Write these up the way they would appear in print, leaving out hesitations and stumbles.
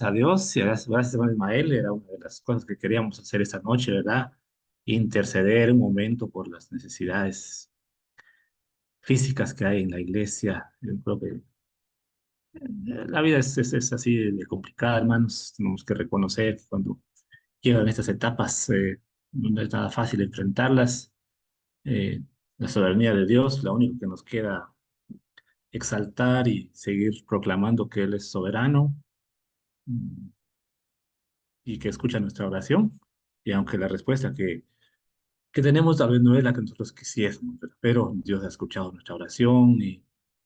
gracias a Dios y gracias, hermano Ismael. Era una de las cosas que queríamos hacer esta noche, ¿verdad? Interceder un momento por las necesidades físicas que hay en la iglesia. Yo creo que la vida es así de complicada, hermanos. Tenemos que reconocer que cuando llegan estas etapas, no es nada fácil enfrentarlas. Eh, la soberanía de Dios, lo único que nos queda exaltar y seguir proclamando que Él es soberano. mm, y que escucha nuestra oración. Y aunque la respuesta que tenemos tal vez no es la que nosotros quisiésemos, ¿verdad? Pero Dios ha escuchado nuestra oración y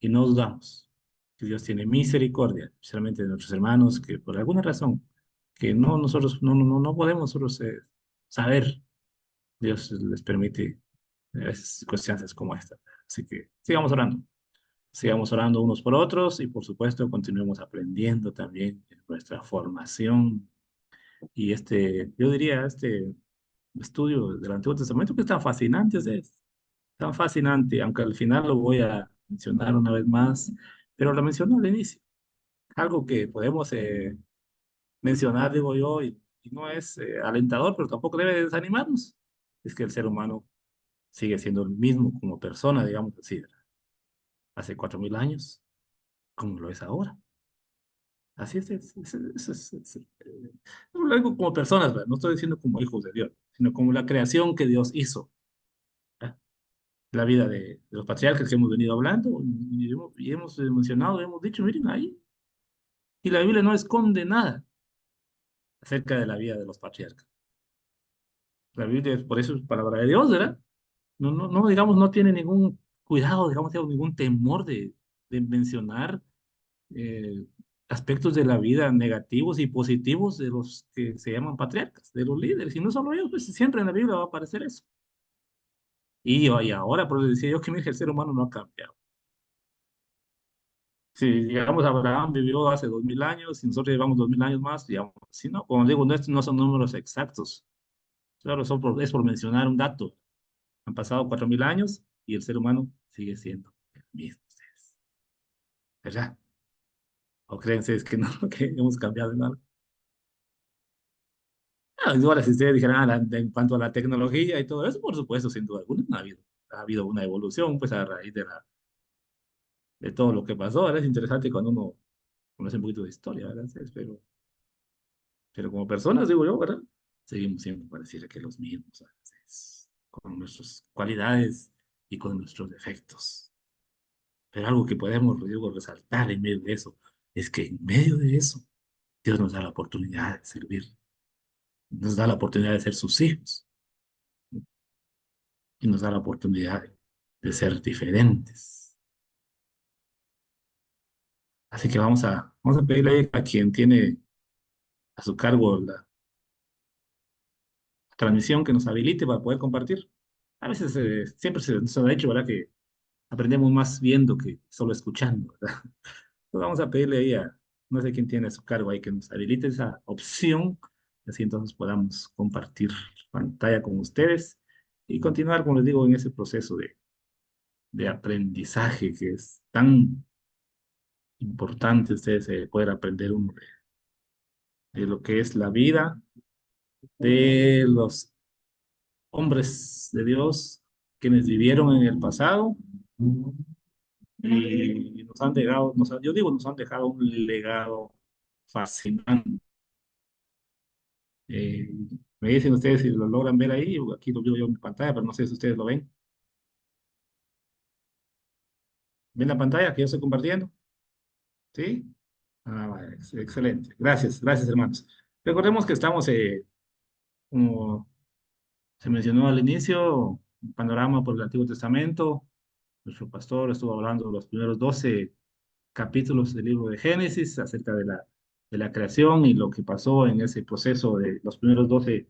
no dudamos que Dios tiene misericordia, especialmente de nuestros hermanos que por alguna razón que nosotros no podemos nosotros saber, Dios les permite circunstancias como esta. Así que sigamos orando unos por otros y por supuesto continuemos aprendiendo también en nuestra formación y yo diría, este estudio del Antiguo Testamento que es tan fascinante, es tan fascinante, aunque al final lo voy a mencionar una vez más, pero lo menciono al inicio, algo que podemos mencionar, digo yo, y no es alentador, pero tampoco debe desanimarnos, es que el ser humano sigue siendo el mismo como persona, digamos así, hace 4.000 años, como lo es ahora. Así no lo digo como personas, ¿verdad? No estoy diciendo como hijos de Dios, sino como la creación que Dios hizo. ¿Verdad? La vida de los patriarcas que hemos venido hablando y hemos mencionado, hemos dicho, miren ahí, y la Biblia no esconde nada acerca de la vida de los patriarcas. La Biblia, por eso es palabra de Dios, ¿verdad? No, digamos, no tiene ningún cuidado, digamos, ningún temor de mencionar eh, aspectos de la vida negativos y positivos de los que se llaman patriarcas, de los líderes, y no solo ellos, pues siempre en la Biblia va a aparecer eso. Y ahora, por eso decía yo que mira, el ser humano no ha cambiado. Si llegamos a Abraham, vivió hace 2.000 años, y nosotros llevamos 2.000 años más, digamos, si no, como digo, no son números exactos, claro, es por mencionar un dato. Han pasado 4.000 años y el ser humano sigue siendo el mismo, ustedes, ¿verdad? ¿O creen ustedes que no, que hemos cambiado en algo? Ahora, si ustedes dijeran en cuanto a la tecnología y todo eso, por supuesto, sin duda alguna, ha habido una evolución, pues a raíz de todo lo que pasó. Ahora es interesante cuando uno conoce un poquito de historia, ¿verdad? Sí, pero como personas, digo yo, ¿verdad? Seguimos siempre pareciera que los mismos, a veces, con nuestras cualidades y con nuestros defectos. Pero algo que podemos, digo, resaltar en medio de eso, es que en medio de eso, Dios nos da la oportunidad de servir, nos da la oportunidad de ser sus hijos y nos da la oportunidad de ser diferentes. Así que vamos a pedirle a quien tiene a su cargo la transmisión que nos habilite para poder compartir. A veces siempre se nos ha dicho, ¿verdad? Que aprendemos más viendo que solo escuchando, ¿verdad? Entonces vamos a pedirle ahí no sé quién tiene a su cargo ahí, que nos habilite esa opción, así entonces podamos compartir pantalla con ustedes y continuar, como les digo, en ese proceso de aprendizaje que es tan importante ustedes poder aprender uno de lo que es la vida de los hombres de Dios quienes vivieron en el pasado y nos han dejado, yo digo, nos han dejado un legado fascinante. Eh, Me dicen ustedes si lo logran ver ahí, o aquí lo veo yo en mi pantalla, pero no sé si ustedes lo ven. ¿Ven la pantalla que yo estoy compartiendo? ¿Sí? Vale, excelente. Gracias, hermanos. Recordemos que estamos, como se mencionó al inicio, un panorama por el Antiguo Testamento. Nuestro pastor estuvo hablando de los primeros 12 capítulos del libro de Génesis acerca de la creación y lo que pasó en ese proceso de los primeros 12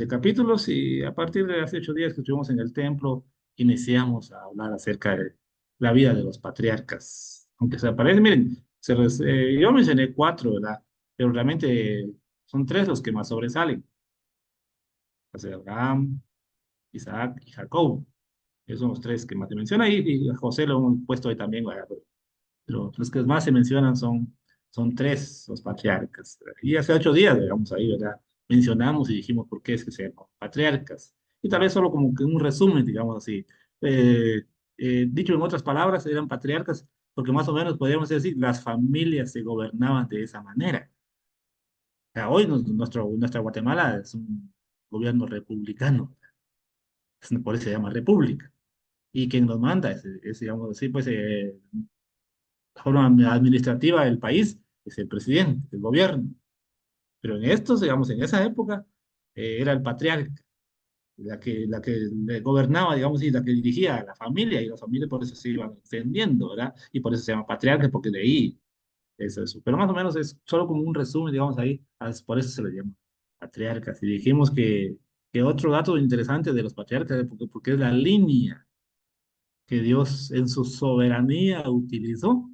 capítulos. Y a partir de hace 8 días que estuvimos en el templo, iniciamos a hablar acerca de la vida de los patriarcas. Aunque se aparece, miren, yo mencioné cuatro, ¿verdad? Pero realmente son tres los que más sobresalen. O sea, Abraham, Isaac y Jacob. Esos son los tres que más se menciona y a José lo hemos puesto ahí también, ¿verdad? Pero los que más se mencionan son son tres los patriarcas. Y hace 8 días, digamos, ahí, ¿verdad? Mencionamos y dijimos por qué es que se llaman patriarcas. Y tal vez solo como que un resumen, digamos así. Eh, Dicho en otras palabras, eran patriarcas porque más o menos podríamos decir, las familias se gobernaban de esa manera. O sea, hoy nuestra Guatemala es un gobierno republicano, por eso se llama república. Y quien nos manda digamos así, pues, la forma administrativa del país es el presidente, el gobierno. Pero en estos, digamos, en esa época, era el patriarca, la que le gobernaba, digamos, y la que dirigía a la familia, y las familias por eso se iban extendiendo, ¿verdad? Y por eso se llama patriarca, porque de ahí es eso. Pero más o menos es solo como un resumen, digamos, ahí, por eso se le llama patriarcas. Y dijimos que otro dato interesante de los patriarcas, porque es la línea que Dios en su soberanía utilizó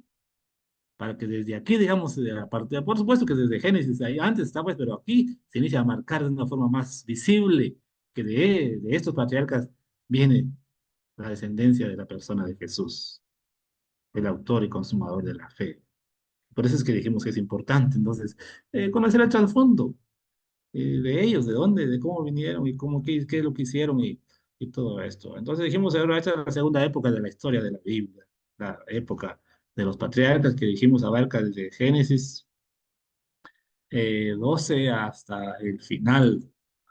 para que desde aquí, digamos, de la parte, por supuesto que desde Génesis, ahí antes estaba, pues, pero aquí se inicia a marcar de una forma más visible que de estos patriarcas viene la descendencia de la persona de Jesús, el autor y consumador de la fe. Por eso es que dijimos que es importante, entonces, conocer el trasfondo de ellos, de dónde, de cómo vinieron y qué es lo que hicieron y todo esto. Entonces dijimos, ahora esta es la segunda época de la historia de la Biblia, la época de los patriarcas que dijimos abarca desde Génesis 12 hasta el final.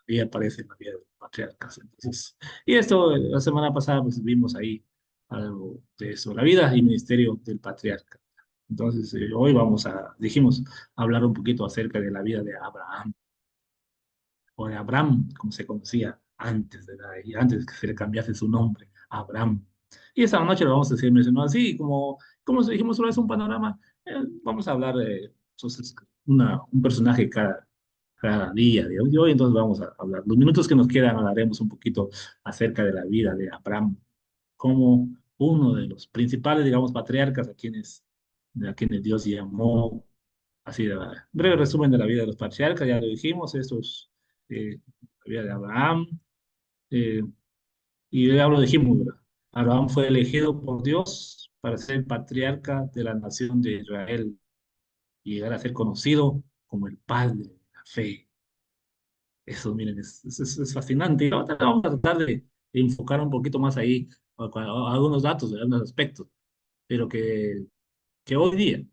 Ahí aparece la vida de los patriarcas. Entonces, y esto, la semana pasada pues vimos ahí algo de eso, la vida y ministerio del patriarca. Entonces, hoy dijimos, hablar un poquito acerca de la vida de Abraham o de Abraham, como se conocía antes, ¿verdad? Y antes que se le cambiase su nombre, Abraham. Y esta noche lo vamos a decir mencionado así, como dijimos, solo es un panorama. Vamos a hablar de entonces, un personaje cada día de hoy, entonces vamos a hablar. Los minutos que nos quedan hablaremos un poquito acerca de la vida de Abraham, como uno de los principales, digamos, patriarcas a quienes Dios llamó. Así de breve resumen de la vida de los patriarcas, ya lo dijimos, la vida de Abraham, eh, y ya lo dijimos, ¿verdad? Abraham fue elegido por Dios para ser patriarca de la nación de Israel y llegar a ser conocido como el padre de la fe. Eso, miren, es fascinante. Y ahora vamos a tratar de enfocar un poquito más ahí algunos datos, algunos aspectos, pero que hoy día,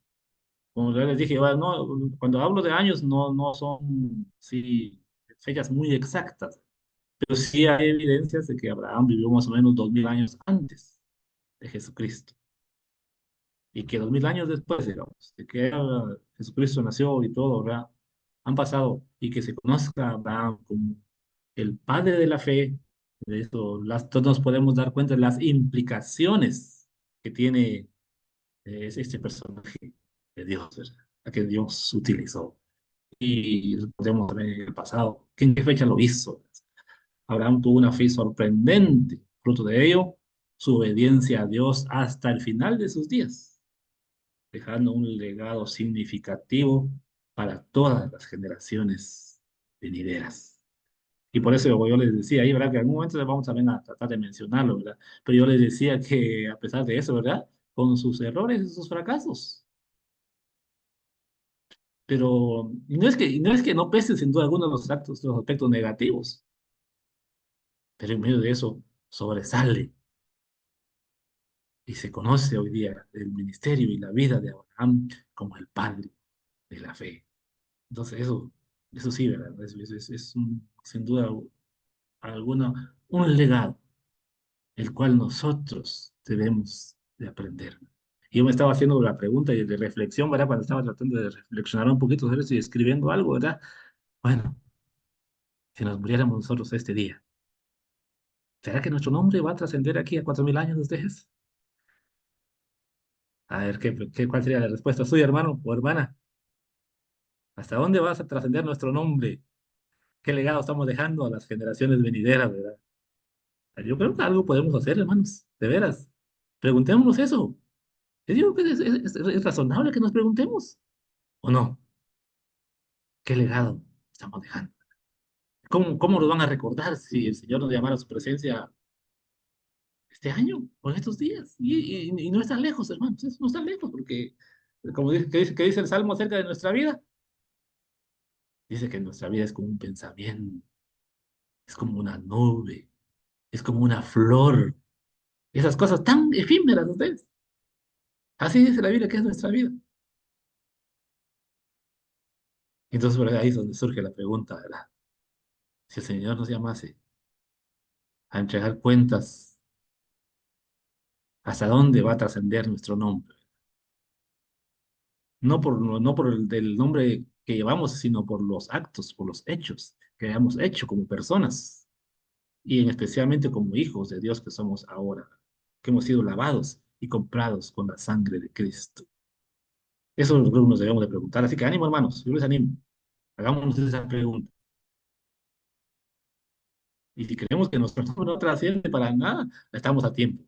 como ya les dije, no, cuando hablo de años no son sí, fechas muy exactas, pero sí hay evidencias de que Abraham vivió más o menos 2000 años antes de Jesucristo y que 2000 años después, digamos, de que Jesucristo nació y todo, ¿verdad? Han pasado y que se conozca a Abraham como el padre de la fe, de eso todos nos podemos dar cuenta de las implicaciones que tiene es este personaje de Dios, ¿verdad? A que Dios utilizó. Y podemos ver en el pasado, que en qué fecha lo hizo. Abraham tuvo una fe sorprendente, fruto de ello, su obediencia a Dios hasta el final de sus días, dejando un legado significativo para todas las generaciones venideras. Y por eso yo les decía ahí, ¿verdad? Que en algún momento vamos también a tratar de mencionarlo, ¿verdad? Pero yo les decía que a pesar de eso, ¿verdad? Con sus errores y sus fracasos, pero y no es que no pese sin duda alguno los aspectos negativos, pero en medio de eso sobresale y se conoce hoy día el ministerio y la vida de Abraham como el padre de la fe. Entonces eso sí, ¿verdad? Sin duda alguna un legado el cual nosotros debemos de aprender. Y yo me estaba haciendo la pregunta y de reflexión, ¿verdad? Cuando estaba tratando de reflexionar un poquito sobre eso y escribiendo algo, ¿verdad? Bueno, si nos muriéramos nosotros este día, ¿será que nuestro nombre va a trascender aquí a 4000 años de ustedes? A ver, ¿cuál sería la respuesta suya, hermano o hermana? ¿Hasta dónde va a trascender nuestro nombre? ¿Qué legado estamos dejando a las generaciones venideras, verdad? Yo creo que algo podemos hacer, hermanos, de veras. Preguntémonos eso. Yo digo que es razonable que nos preguntemos, ¿o no? ¿Qué legado estamos dejando? ¿Cómo nos van a recordar si el Señor nos llamara a su presencia este año o en estos días? Y no está lejos, hermanos, no está lejos, porque Como qué dice el Salmo acerca de nuestra vida? Dice que nuestra vida es como un pensamiento, es como una nube, es como una flor. Esas cosas tan efímeras, ustedes. Así dice la Biblia que es nuestra vida. Entonces, por ahí es donde surge la pregunta, ¿verdad? Si el Señor nos llamase a entregar cuentas, ¿hasta dónde va a trascender nuestro nombre? No por el del nombre que llevamos, sino por los actos, por los hechos que hayamos hecho como personas y en especialmente como hijos de Dios que somos ahora, que hemos sido lavados y comprados con la sangre de Cristo. Eso es lo que nos debemos de preguntar. Así que ánimo, hermanos, yo les animo. Hagámonos esa pregunta. Y si creemos que nuestro nombre no trasciende para nada, estamos a tiempo.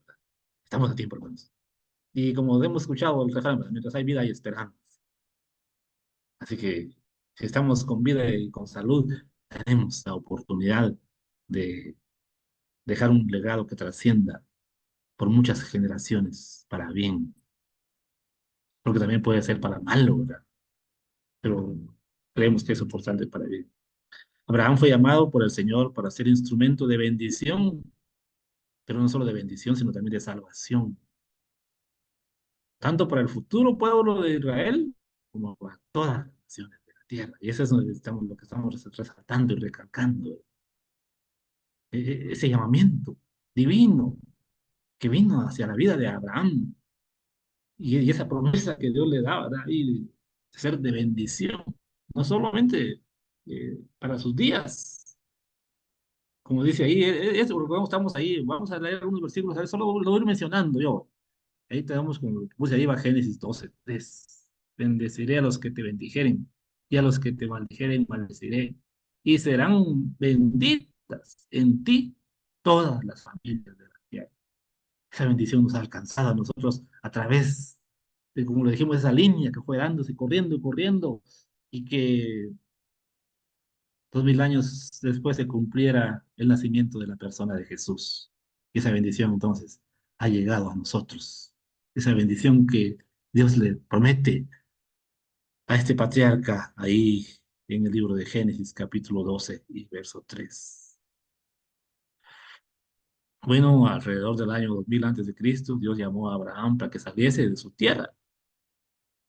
Estamos a tiempo, hermanos. Y como hemos escuchado el refrán, mientras hay vida hay esperanza. Así que si estamos con vida y con salud, tenemos la oportunidad de dejar un legado que trascienda por muchas generaciones para bien, porque también puede ser para mal, ¿verdad? Pero creemos que es importante para bien. Abraham fue llamado por el Señor para ser instrumento de bendición, pero no solo de bendición, sino también de salvación, tanto para el futuro pueblo de Israel como para todas las naciones de la tierra. Y eso es lo que estamos resaltando y recalcando, ese llamamiento divino que vino hacia la vida de Abraham y esa promesa que Dios le daba, ¿verdad? Y de ser de bendición, no solamente para sus días, como dice ahí, es porque estamos ahí, vamos a leer algunos versículos, a ver, solo lo voy mencionando yo. Ahí tenemos, como puse ahí va Génesis 12:3. Bendeciré a los que te bendijeren y a los que te maldijeren, maldeciré. Y serán benditas en ti todas las familias de la tierra. Esa bendición nos ha alcanzado a nosotros a través de, como le dijimos, esa línea que fue dándose, corriendo y corriendo, y que 2000 años después se cumpliera el nacimiento de la persona de Jesús. Y esa bendición entonces ha llegado a nosotros. Esa bendición que Dios le promete a este patriarca ahí en el libro de Génesis, capítulo 12 y verso 3. Bueno, alrededor del año 2000 antes de Cristo, Dios llamó a Abraham para que saliese de su tierra,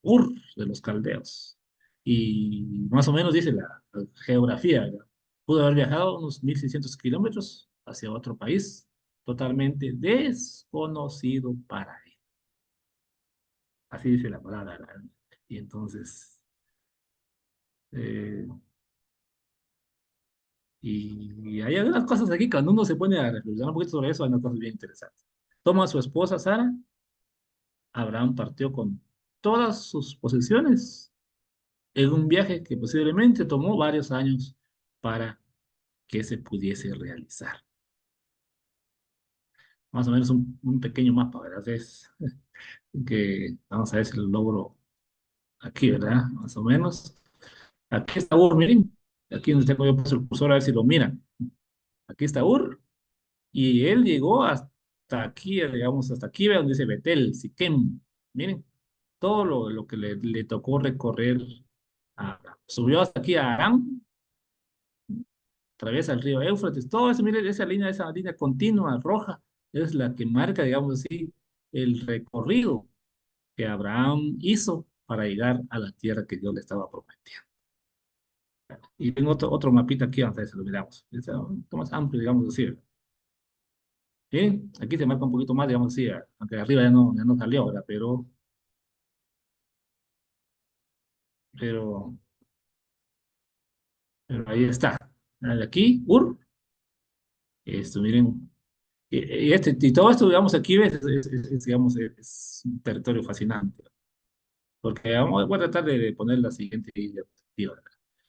Ur de los caldeos. Y más o menos dice la geografía, ¿verdad? Pudo haber viajado unos 1600 kilómetros hacia otro país totalmente desconocido para él. Así dice la palabra, ¿verdad? Y entonces, eh, y hay algunas cosas aquí, cuando uno se pone a reflexionar un poquito sobre eso, hay unas cosas bien interesantes. Toma a su esposa Sara, Abraham partió con todas sus posesiones en un viaje que posiblemente tomó varios años para que se pudiese realizar. Más o menos un pequeño mapa, ¿verdad? Es que vamos a ver si lo logro aquí, ¿verdad? Más o menos. Aquí está Ur, miren. Aquí donde tengo yo puesto el cursor a ver si lo miran. Aquí está Ur. Y él llegó hasta aquí, digamos, hasta aquí, ve donde dice Betel, Siquem. Miren, todo lo que le tocó recorrer. Subió hasta aquí a Aram, atraviesa el río Éufrates, todo eso, miren, esa línea continua roja, es la que marca, digamos así, el recorrido que Abraham hizo para llegar a la tierra que Dios le estaba prometiendo. Y tengo otro mapita aquí, vamos a ver si lo miramos. Es un poquito más amplio, digamos así. Bien, aquí se marca un poquito más, digamos así, aunque arriba ya no salió, ¿verdad? Pero, pero ahí está. De aquí, esto, miren, y todo esto, digamos, aquí ves, digamos, es un territorio fascinante. Porque voy a tratar de poner la siguiente diapositiva.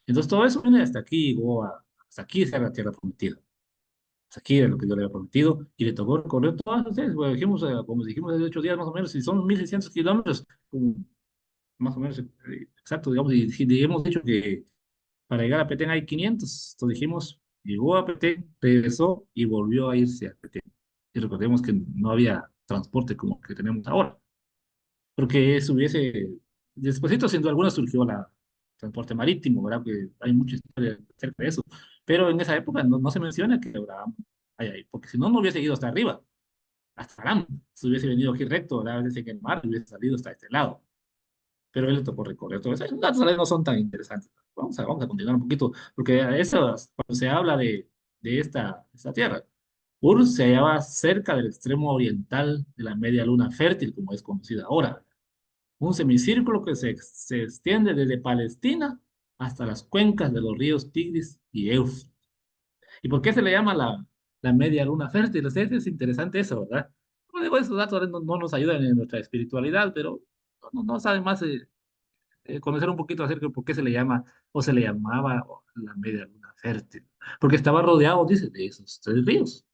Entonces, todo eso viene hasta aquí, llegó hasta aquí, esa era la tierra prometida. Hasta aquí era lo que Dios le había prometido, y le tocó recorrer todas ustedes. Bueno, dijimos, como dijimos hace 8 días más o menos, si son 1600 kilómetros, más o menos, exacto, digamos, y hemos dicho que para llegar a Petén hay 500. Entonces dijimos, llegó a Petén, regresó y volvió a irse a Petén. Y recordemos que no había transporte como que tenemos ahora, porque eso hubiese Despuésito, sin duda alguna, surgió la transporte marítimo, ¿verdad? Que hay mucha historia acerca de eso. Pero en esa época no se menciona que Abraham, porque si no, no hubiese ido hasta arriba, hasta Aram. Si hubiese venido aquí recto, ¿verdad? Desde que el mar hubiese salido hasta este lado. Pero él le tocó recorrer todo eso. Los datos a veces no son tan interesantes. Vamos a continuar un poquito, porque eso, cuando se habla de esta tierra, Ur se hallaba cerca del extremo oriental de la media luna fértil, como es conocida ahora. Un semicírculo que se extiende desde Palestina hasta las cuencas de los ríos Tigris y Éufrates. ¿Y por qué se le llama la media luna fértil? O sea, es interesante eso, ¿verdad? Como digo, esos datos no nos ayudan en nuestra espiritualidad, pero no sabe más conocer un poquito acerca de por qué se le llama o se le llamaba la media luna fértil. Porque estaba rodeado, dice, de esos tres ríos.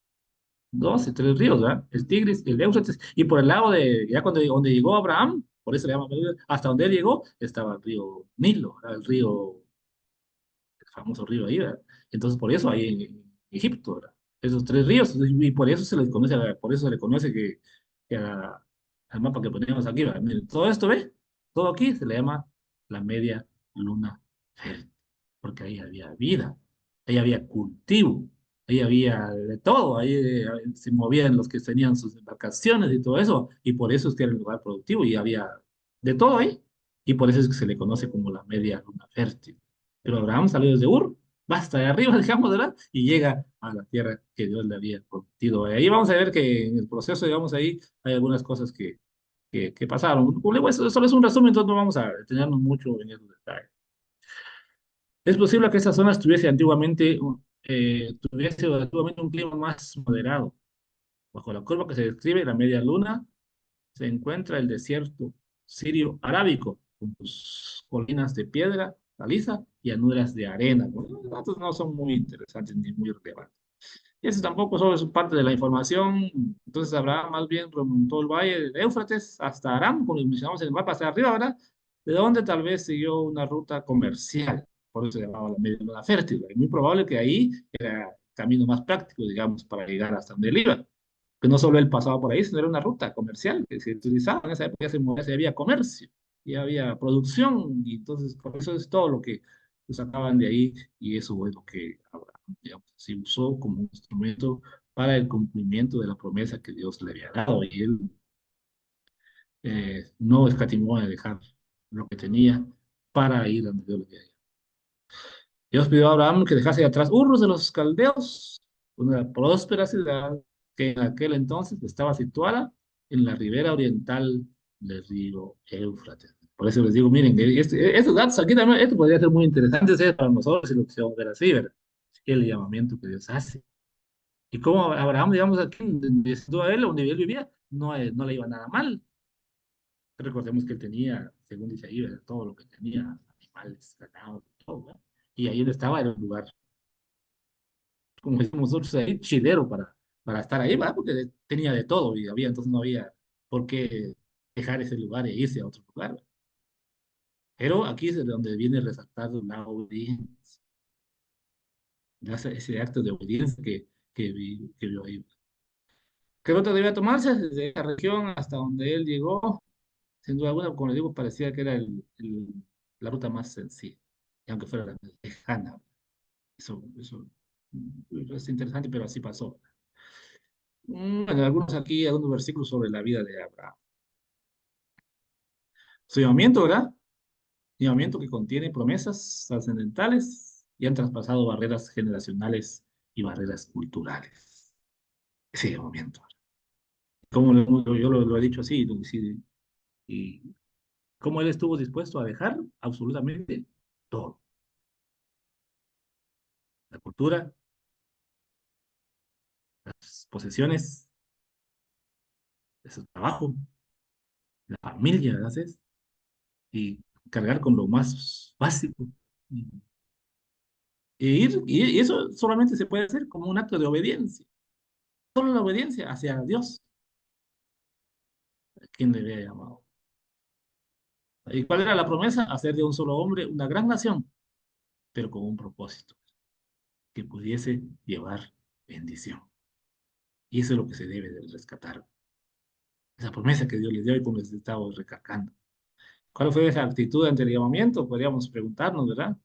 Dos y tres ríos, ¿verdad? El Tigris y el Éufrates. Y por el lado de, ya cuando donde llegó Abraham, por eso le llama, hasta donde él llegó, estaba el río Nilo, ¿verdad? El famoso río ahí, ¿verdad? Entonces, por eso ahí en Egipto, ¿verdad? Esos tres ríos, y por eso se les conoce, por eso se le conoce al mapa que ponemos aquí, ¿verdad? Miren, todo esto, ¿ve? Todo aquí se le llama la media luna fértil, porque ahí había vida, ahí había cultivo, ahí había de todo, ahí se movían los que tenían sus embarcaciones y todo eso, y por eso es que era un lugar productivo, y había de todo ahí, y por eso es que se le conoce como la media luna fértil. Pero Abraham salió desde Ur, va hasta de arriba, digamos, ¿verdad? Y llega a la tierra que Dios le había prometido. Ahí vamos a ver que en el proceso, digamos, ahí hay algunas cosas que pasaron. Como le digo, eso solo es un resumen, entonces no vamos a detenernos mucho en esos detalles. Es posible que esa zona tuviese antiguamente un clima más moderado. Bajo la curva que se describe, la media luna, se encuentra el desierto sirio-arábico, con sus colinas de piedra caliza y llanuras de arena. Bueno, los datos no son muy interesantes ni muy relevantes. Y eso tampoco solo es parte de la información. Entonces Abraham más bien remontó el valle de Éufrates hasta Aram, como lo mencionamos en el mapa, hacia arriba, ¿verdad? De donde tal vez siguió una ruta comercial. Por eso se llamaba la media luna fértil. Es muy probable que ahí era el camino más práctico, digamos, para llegar hasta donde él iba. Que no solo él pasaba por ahí, sino era una ruta comercial que se utilizaba. En esa época ya había comercio, ya había producción, y entonces por eso es todo lo que sacaban de ahí, y eso es lo que Abraham, digamos, se usó como un instrumento para el cumplimiento de la promesa que Dios le había dado, y él no escatimó en dejar lo que tenía para ir donde Dios le había dado. Dios pidió a Abraham que dejase atrás Urros de los caldeos, una próspera ciudad que en aquel entonces estaba situada en la ribera oriental del río Éufrates. Por eso les digo, miren, estos datos aquí también, esto podría ser muy interesante para nosotros si lo quisiéramos ver así, ¿verdad? El llamamiento que Dios hace. Y como Abraham, digamos, aquí, donde estuvo él, donde él vivía, no le iba nada mal. Recordemos que él tenía, según dice ahí, ¿verdad? Todo lo que tenía, animales, ganado, todo, ¿verdad? Y ahí donde estaba era un lugar, como decimos nosotros ahí, chilero para estar ahí, ¿verdad? Porque tenía de todo y había, entonces no había por qué dejar ese lugar e irse a otro lugar, ¿verdad? Pero aquí es de donde viene resaltado la obediencia, ese acto de obediencia que vio ahí. ¿Qué ruta debía tomarse desde esa región hasta donde él llegó? Sin duda alguna, como le digo, parecía que era la ruta más sencilla, y aunque fuera la más lejana. Eso es interesante, pero así pasó. Bueno, algunos versículos sobre la vida de Abraham. Su llamamiento, ¿verdad? Llamamiento que contiene promesas trascendentales y han traspasado barreras generacionales y barreras culturales. Ese llamamiento. Yo lo he dicho así, y cómo él estuvo dispuesto a dejar absolutamente todo. La cultura, las posesiones, su trabajo, la familia, ¿verdad? Y cargar con lo más básico. Y eso solamente se puede hacer como un acto de obediencia. Solo la obediencia hacia Dios, a quien le había llamado. ¿Y cuál era la promesa? Hacer de un solo hombre una gran nación, pero con un propósito, que pudiese llevar bendición. Y eso es lo que se debe de rescatar. Esa promesa que Dios les dio y como les estaba recalcando. ¿Cuál fue esa actitud ante el llamamiento? Podríamos preguntarnos, ¿verdad?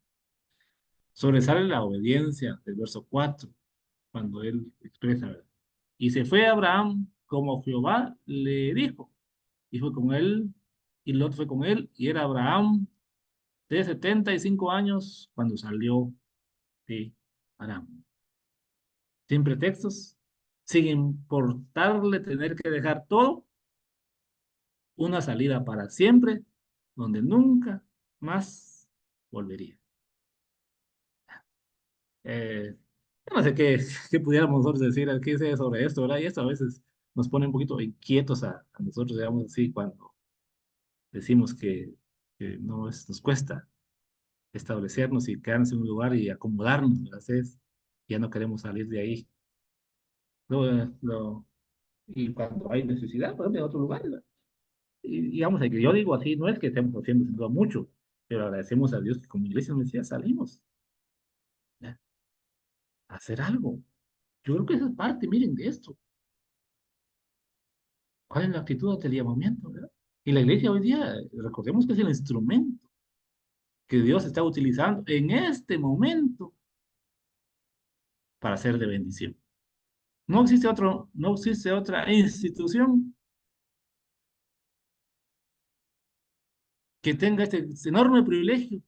Sobresale la obediencia del verso 4 cuando él expresa, ¿verdad? Y se fue Abraham como Jehová le dijo, y fue con él, y Lot fue con él, y era Abraham de 75 años cuando salió de Aram. Sin pretextos, sin importarle tener que dejar todo, una salida para siempre, donde nunca más volvería. Yo no sé qué pudiéramos nosotros decir aquí sobre esto, ¿verdad? Y esto a veces nos pone un poquito inquietos a nosotros, digamos así, cuando decimos que no es, nos cuesta establecernos y quedarnos en un lugar y acomodarnos, ¿verdad? Ya no queremos salir de ahí. Lo, y cuando hay necesidad, pues en otro lugar, ¿verdad? Y digamos, que yo digo así, no es que estemos haciendo sin duda mucho, pero agradecemos a Dios que como iglesia nos decía, salimos, ¿ya? A hacer algo. Yo creo que esa es parte, miren, de esto. ¿Cuál es la actitud ante el llamamiento, verdad? Y la iglesia hoy día, recordemos que es el instrumento que Dios está utilizando en este momento para ser de bendición. No existe otra institución que tenga este enorme privilegio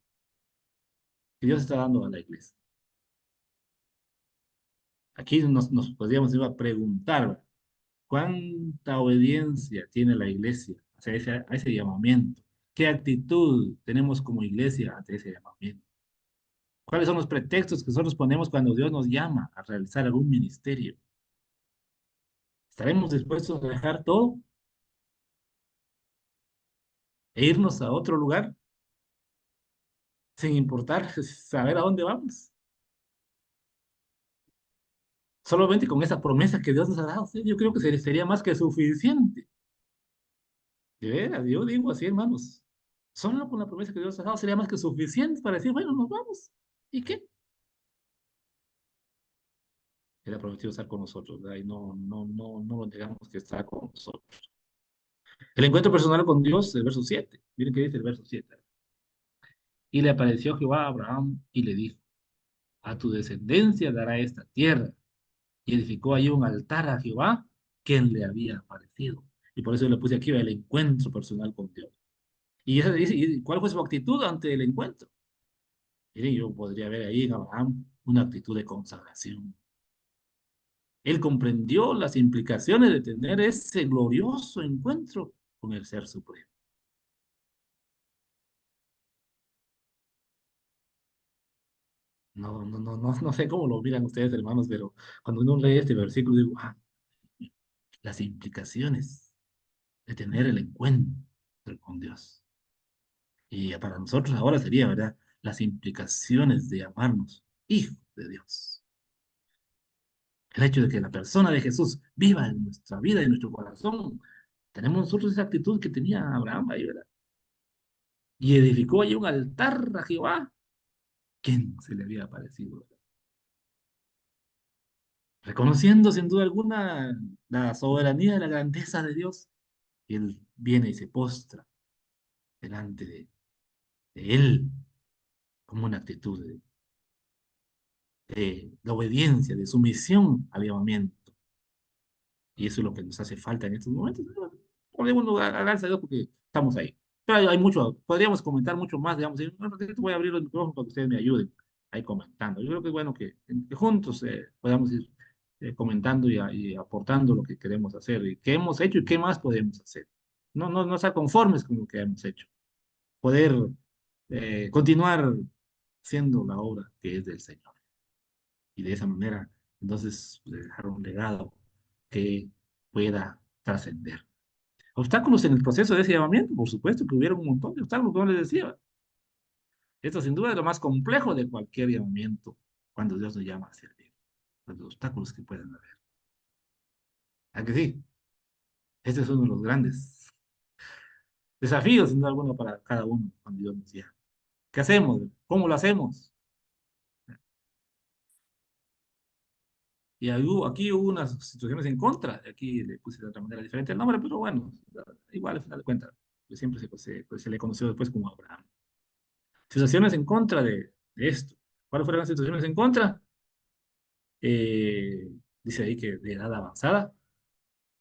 que Dios está dando a la iglesia. Aquí nos podríamos ir a preguntar, ¿cuánta obediencia tiene la iglesia hacia a ese llamamiento? ¿Qué actitud tenemos como iglesia ante ese llamamiento? ¿Cuáles son los pretextos que nosotros ponemos cuando Dios nos llama a realizar algún ministerio? ¿Estaremos dispuestos a dejar todo e irnos a otro lugar sin importar saber a dónde vamos? Solamente con esa promesa que Dios nos ha dado, ¿sí? Yo creo que sería más que suficiente. De veras, yo digo así, hermanos. Solo con la promesa que Dios ha dado sería más que suficiente para decir, bueno, nos vamos. ¿Y qué? Él ha prometido estar con nosotros, ¿verdad? Y no lo negamos que está con nosotros. El encuentro personal con Dios, el verso 7. Miren qué dice el verso 7. Y le apareció Jehová a Abraham y le dijo, a tu descendencia dará esta tierra. Y edificó ahí un altar a Jehová, quien le había aparecido. Y por eso le puse aquí el encuentro personal con Dios. Y esa dice, ¿y cuál fue su actitud ante el encuentro? Miren, yo podría ver ahí en Abraham una actitud de consagración. Él comprendió las implicaciones de tener ese glorioso encuentro con el Ser Supremo. No sé cómo lo miran ustedes, hermanos, pero cuando uno lee este versículo, digo, las implicaciones de tener el encuentro con Dios. Y para nosotros ahora sería, ¿verdad? Las implicaciones de llamarnos hijos de Dios. El hecho de que la persona de Jesús viva en nuestra vida, en nuestro corazón. Tenemos nosotros esa actitud que tenía Abraham ahí, ¿verdad? Y edificó allí un altar a Jehová. ¿Quién se le había aparecido? ¿Verdad? Reconociendo sin duda alguna la soberanía y la grandeza de Dios, él viene y se postra delante de él como una actitud de obediencia, de sumisión al llamamiento. Y eso es lo que nos hace falta en estos momentos. Podemos gracias a Dios porque estamos ahí. Pero hay mucho, podríamos comentar mucho más, digamos, y un ratito voy a abrir los micrófonos para que ustedes me ayuden ahí comentando. Yo creo que es bueno que juntos podamos ir comentando y aportando lo que queremos hacer y qué hemos hecho y qué más podemos hacer. No estar conformes con lo que hemos hecho. Poder continuar siendo la obra que es del Señor. Y de esa manera, entonces, dejar un legado que pueda trascender. Obstáculos en el proceso de ese llamamiento, por supuesto que hubieron un montón de obstáculos, como les decía. Esto sin duda es lo más complejo de cualquier llamamiento cuando Dios nos llama a servir. Los obstáculos que pueden haber. ¿A que sí? Este es uno de los grandes desafíos, sin duda alguna, para cada uno cuando Dios nos llama. ¿Qué hacemos? ¿Cómo lo hacemos? Y aquí hubo unas situaciones en contra. Aquí le puse de otra manera diferente el nombre, pero bueno, igual al final de cuentas. pues siempre pues se le conoció después como Abraham. Situaciones en contra de esto. ¿Cuáles fueron las situaciones en contra? Dice ahí que de edad avanzada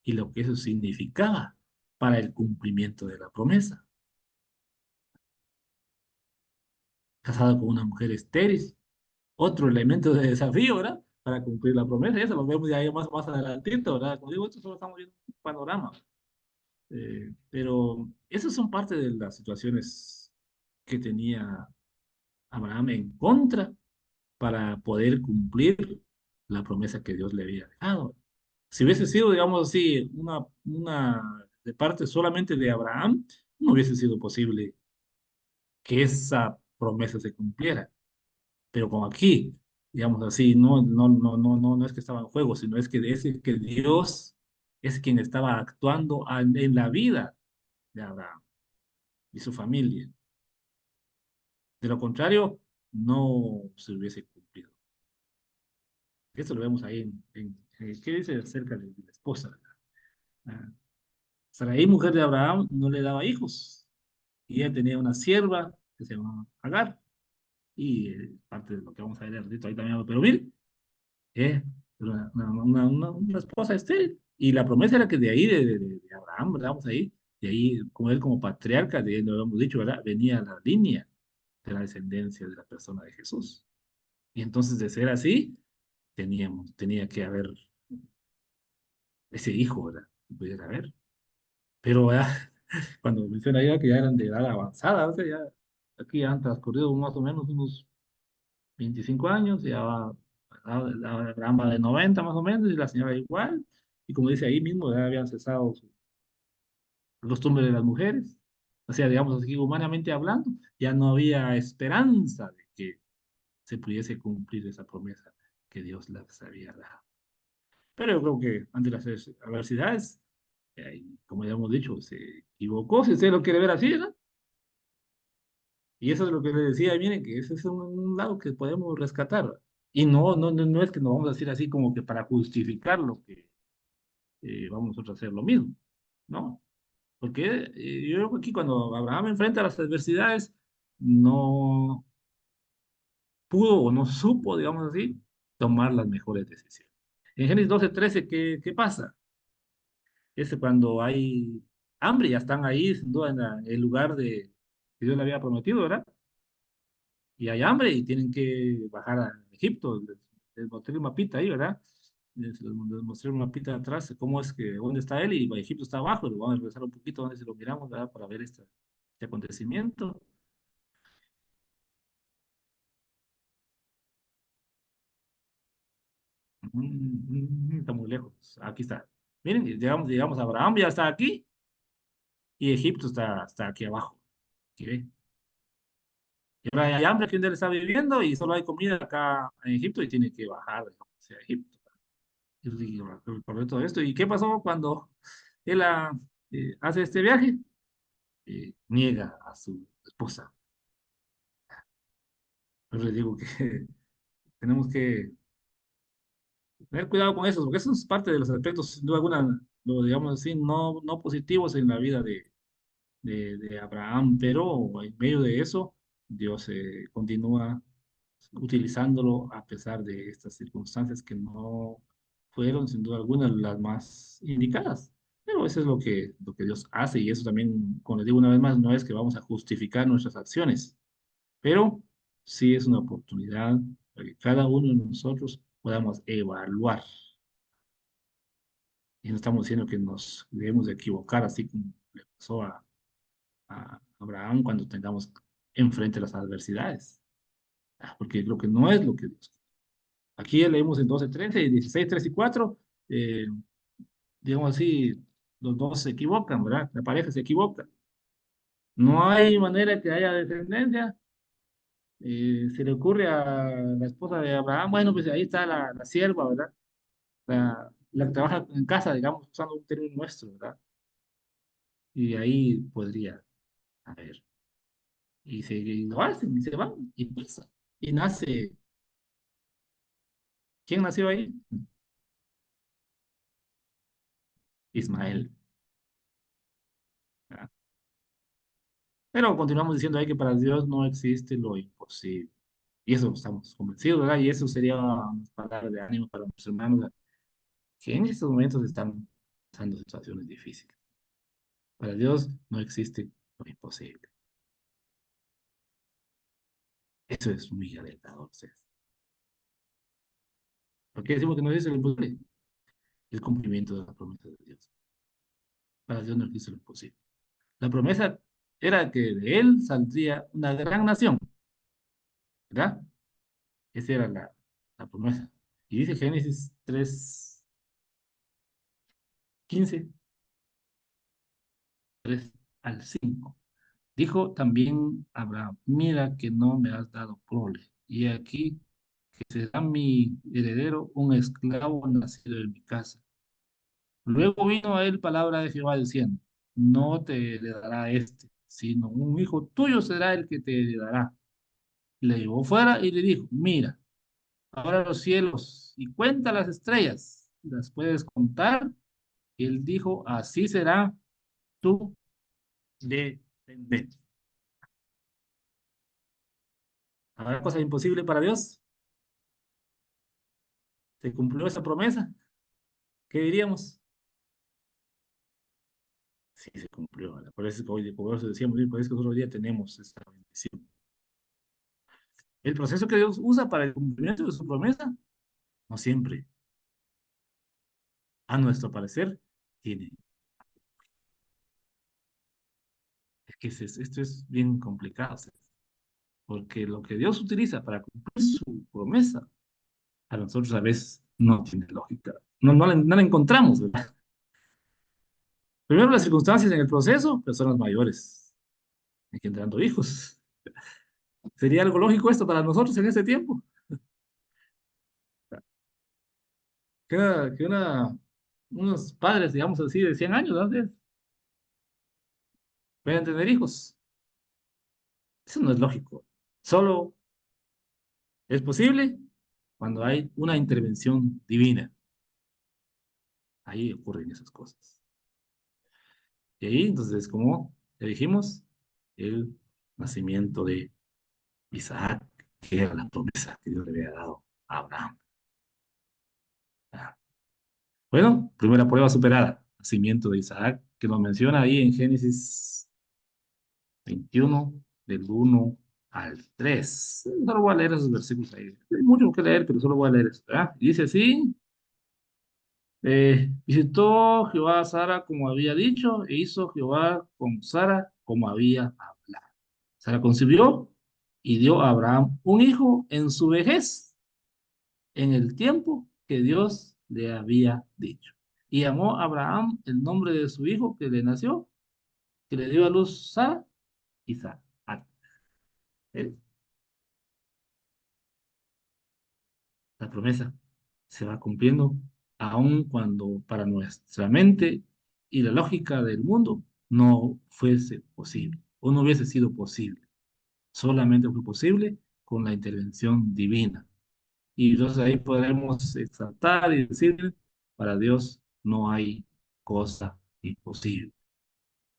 y lo que eso significaba para el cumplimiento de la promesa. Casado con una mujer estéril, otro elemento de desafío, ¿verdad? Para cumplir la promesa, y eso lo vemos ya ahí más adelantito, ¿verdad? Como digo, esto solo estamos viendo un panorama. Pero esas son parte de las situaciones que tenía Abraham en contra para poder cumplir la promesa que Dios le había dejado. Si hubiese sido, digamos así, una de parte solamente de Abraham, no hubiese sido posible que esa promesa se cumpliera. Pero como aquí, digamos así, no es que estaba en juego, sino que Dios es quien estaba actuando en la vida de Abraham y su familia. De lo contrario, no se hubiese cumplido. Esto lo vemos ahí ¿qué dice acerca de la esposa? Ah, Sarai, mujer de Abraham, no le daba hijos. Y ella tenía una sierva que se llamaba Agar. Y parte de lo que vamos a ver ahorita, ahí también, pero mire, eh, una esposa estéril. Y la promesa era que de ahí, de Abraham, ¿verdad? Vamos ahí, de ahí, como él como patriarca, de él lo hemos dicho, ¿verdad? Venía la línea de la descendencia de la persona de Jesús. Y entonces, de ser así, tenía que haber ese hijo, ¿verdad? Que pudiera haber. Pero cuando menciona ya que ya eran de edad avanzada, o sea, ya aquí ya han transcurrido más o menos unos 25 años, ya va, la Abraham va de 90 más o menos, y la señora igual, y como dice ahí mismo, ya habían cesado su costumbre de las mujeres, o sea, digamos así, humanamente hablando, ya no había esperanza de que se pudiese cumplir esa promesa que Dios les había dado. Pero yo creo que ante las adversidades, como ya hemos dicho, se equivocó, si usted lo quiere ver así, ¿no? Y eso es lo que le decía, miren, que ese es un lado que podemos rescatar. Y no es que nos vamos a decir así como que para justificar lo que vamos nosotros a hacer lo mismo, ¿no? Porque yo creo que aquí cuando Abraham enfrenta las adversidades, no pudo o no supo, digamos así, tomar las mejores decisiones. En Génesis 12:13, ¿qué pasa? Es cuando hay hambre, ya están ahí, sin duda, en el lugar que Dios le había prometido, ¿verdad? Y hay hambre y tienen que bajar a Egipto. Les mostré un mapita ahí, ¿verdad? Les mostré un mapita atrás, cómo es que, dónde está él y Egipto está abajo. Lo vamos a regresar un poquito donde si lo miramos, ¿verdad? Para ver este acontecimiento. Está muy lejos. Aquí está. Miren, llegamos a Abraham, ya está aquí y Egipto está aquí abajo. ¿Sí ve? Y ahora hay hambre que él está viviendo y solo hay comida acá en Egipto y tiene que bajar, digamos, hacia Egipto. Y yo digo, por todo esto. ¿Y qué pasó cuando él hace este viaje? Niega a su esposa. Pero le digo que tenemos que tener cuidado con eso, porque eso es parte de los aspectos, sin duda alguna, lo digamos así, no positivos en la vida de Abraham, pero en medio de eso, Dios continúa utilizándolo a pesar de estas circunstancias que no fueron sin duda alguna las más indicadas. Pero eso es lo que Dios hace y eso también, como les digo una vez más, no es que vamos a justificar nuestras acciones, pero sí es una oportunidad para que cada uno de nosotros podamos evaluar. Y no estamos diciendo que nos debemos de equivocar, así como le pasó a Abraham cuando tengamos enfrente las adversidades, porque creo que no es lo que Dios. Aquí ya leímos en 12:13 y 16, 3 y 4, eh, digamos así, los dos se equivocan, ¿verdad? La pareja se equivoca. No hay manera que haya descendencia. Se le ocurre a la esposa de Abraham, bueno, pues ahí está la sierva, ¿verdad? La que trabaja en casa, digamos, usando un término nuestro, ¿verdad? Y ahí podría, a ver, y lo hacen, y se van, y pasa. Y nace, ¿quién nació ahí? Ismael. ¿Verdad? Pero continuamos diciendo ahí que para Dios no existe lo imposible. Y eso estamos convencidos, ¿verdad? Y eso sería una palabra de ánimo para nuestros hermanos que en estos momentos están pasando situaciones difíciles. Para Dios no existe lo imposible. Eso es muy alentador, ¿sí? ¿Por qué decimos que no existe lo imposible? El cumplimiento de la promesa de Dios. Para Dios no existe lo imposible. La promesa era que de él saldría una gran nación, ¿verdad? Esa era la promesa. Y dice Génesis 3:15, 3 al 5. Dijo también Abraham, mira que no me has dado prole, y aquí que será mi heredero un esclavo nacido en mi casa. Luego vino a él palabra de Jehová diciendo, no te heredará este, sino un hijo tuyo será el que te heredará. Le llevó fuera y le dijo, mira, ahora los cielos y cuenta las estrellas, ¿las puedes contar? Y él dijo, así será tu descendencia. ¿Habrá cosa imposible para Dios? ¿Se cumplió esa promesa? ¿Qué diríamos? Sí, se cumplió, ¿verdad? Por eso, hoy, por eso decíamos, y por eso que nosotros hoy día tenemos esta bendición. El proceso que Dios usa para el cumplimiento de su promesa, no siempre, a nuestro parecer, tiene. Es que esto es bien complicado, ¿sí? Porque lo que Dios utiliza para cumplir su promesa, a nosotros a veces no tiene lógica. No la encontramos, ¿verdad? Primero, las circunstancias en el proceso, personas mayores, engendrando hijos. ¿Sería algo lógico esto para nosotros en este tiempo? Unos padres, digamos así, de 100 años, ¿no? Pueden tener hijos. Eso no es lógico. Solo es posible cuando hay una intervención divina. Ahí ocurren esas cosas. Y ahí, entonces, como le dijimos, el nacimiento de Isaac, que era la promesa que Dios le había dado a Abraham. Ah, bueno, primera prueba superada, nacimiento de Isaac, que nos menciona ahí en Génesis 21, del 1 al 3. Solo voy a leer esos versículos ahí. Hay mucho que leer, pero solo voy a leer eso, ¿verdad? Dice así, visitó Jehová a Sara como había dicho, e hizo Jehová con Sara como había hablado. Sara concibió y dio a Abraham un hijo en su vejez, en el tiempo que Dios le había dicho. Y llamó a Abraham el nombre de su hijo que le nació, que le dio a luz Sara, Isaac. ¿Eh? La promesa se va cumpliendo, aun cuando para nuestra mente y la lógica del mundo no fuese posible o no hubiese sido posible. Solamente fue posible con la intervención divina. Y entonces ahí podremos exaltar y decir, para Dios no hay cosa imposible.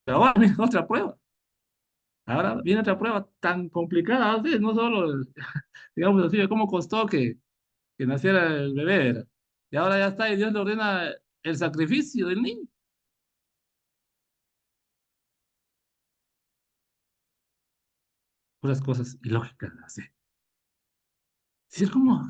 Pero ahora viene otra prueba. Ahora viene otra prueba tan complicada, ¿sí? No solo, digamos así, de cómo costó que naciera el bebé, ¿verdad? Y ahora ya está, y Dios le ordena el sacrificio del niño. Puras cosas ilógicas, así. Sí, es como,